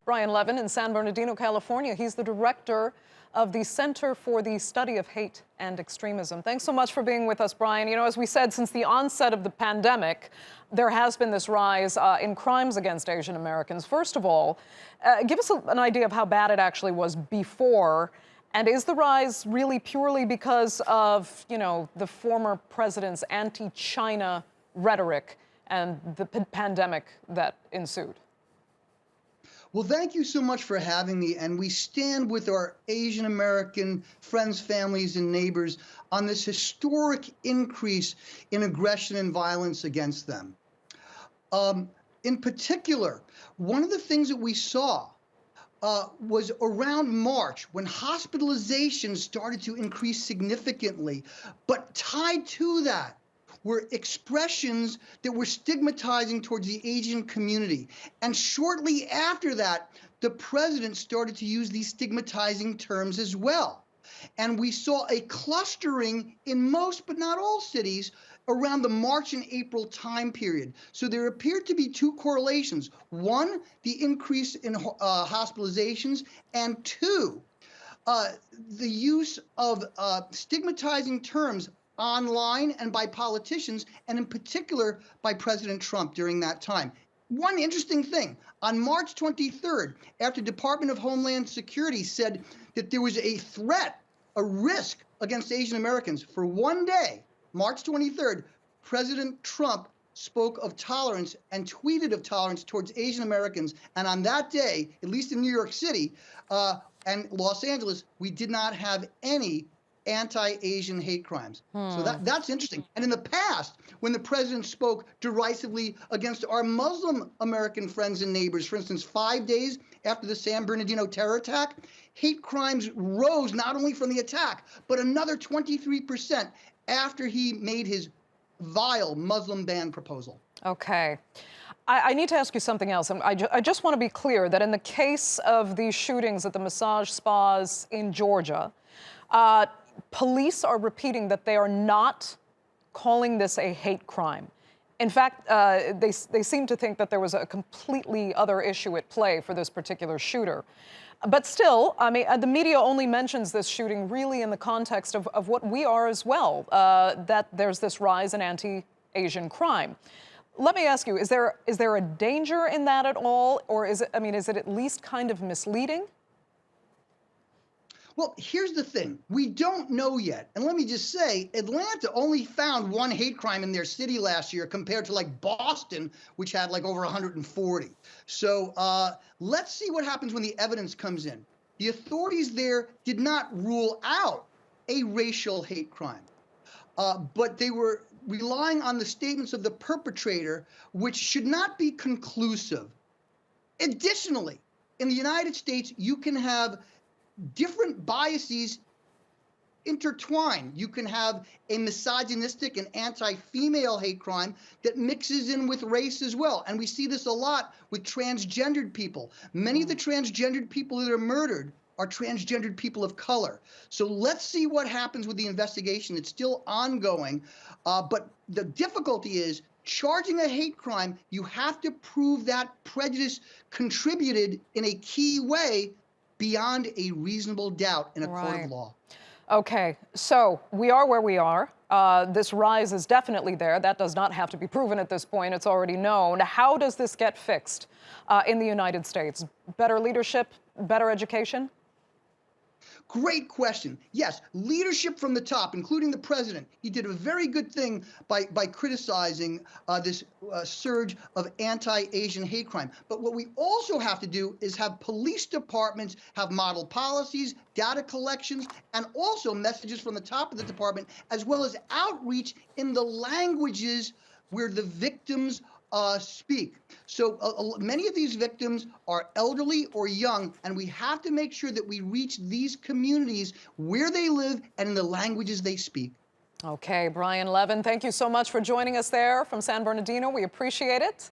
Brian Levin in San Bernardino, California. He's the director of the Center for the Study of Hate and Extremism. Thanks so much for being with us, Brian. You know, as we said, since the onset of the pandemic, there has been this rise in crimes against Asian Americans. First of all, give us an idea of how bad it actually was before. And is the rise really purely because of, you know, the former president's anti-China rhetoric and the pandemic that ensued? Well, thank you so much for having me. And we stand with our Asian American friends, families, and neighbors on this historic increase in aggression and violence against them. In particular, one of the things that we saw was around March when hospitalizations started to increase significantly, but tied to that were expressions that were stigmatizing towards the Asian community. And shortly after that, the president started to use these stigmatizing terms as well. And we saw a clustering in most, but not all cities, around the March and April time period. So there appeared to be two correlations. One, the increase in hospitalizations, and two, the use of stigmatizing terms online and by politicians, and in particular by President Trump during that time. One interesting thing, on March 23rd, after Department of Homeland Security said that there was a threat, a risk against Asian Americans, for one day, March 23rd, President Trump spoke of tolerance and tweeted of tolerance towards Asian Americans. And on that day, at least in New York City and Los Angeles, we did not have any anti-Asian hate crimes. So that's interesting. And in the past, when the president spoke derisively against our Muslim American friends and neighbors, for instance, 5 days after the San Bernardino terror attack, hate crimes rose not only from the attack, but another 23% after he made his vile Muslim ban proposal. Okay. I need to ask you something else. I just want to be clear that in the case of these shootings at the massage spas in Georgia, police are repeating that they are not calling this a hate crime. In fact, they seem to think that there was a completely other issue at play for this particular shooter. But still, I mean, the media only mentions this shooting really in the context of what we are as well, that there's this rise in anti-Asian crime. Let me ask you, is there a danger in that at all? Or is it at least kind of misleading? Well, here's the thing. We don't know yet. And let me just say, Atlanta only found one hate crime in their city last year compared to like Boston, which had like over 140. So let's see what happens when the evidence comes in. The authorities there did not rule out a racial hate crime, but they were relying on the statements of the perpetrator, which should not be conclusive. Additionally, in the United States, you can have different biases intertwine. You can have a misogynistic and anti-female hate crime that mixes in with race as well. And we see this a lot with transgendered people. Many of the transgendered people that are murdered are transgendered people of color. So let's see what happens with the investigation. It's still ongoing. But the difficulty is charging a hate crime, you have to prove that prejudice contributed in a key way beyond a reasonable doubt in a court of law. Okay, so we are where we are. This rise is definitely there. That does not have to be proven at this point. It's already known. How does this get fixed in the United States? Better leadership, better education? Great question. Yes, leadership from the top, including the president. He did a very good thing by criticizing this surge of anti-Asian hate crime. But what we also have to do is have police departments have model policies, data collections, and also messages from the top of the department, as well as outreach in the languages where the victims speak. So many of these victims are elderly or young, and we have to make sure that we reach these communities where they live and in the languages they speak. Okay, Brian Levin, thank you so much for joining us there from San Bernardino. We appreciate it.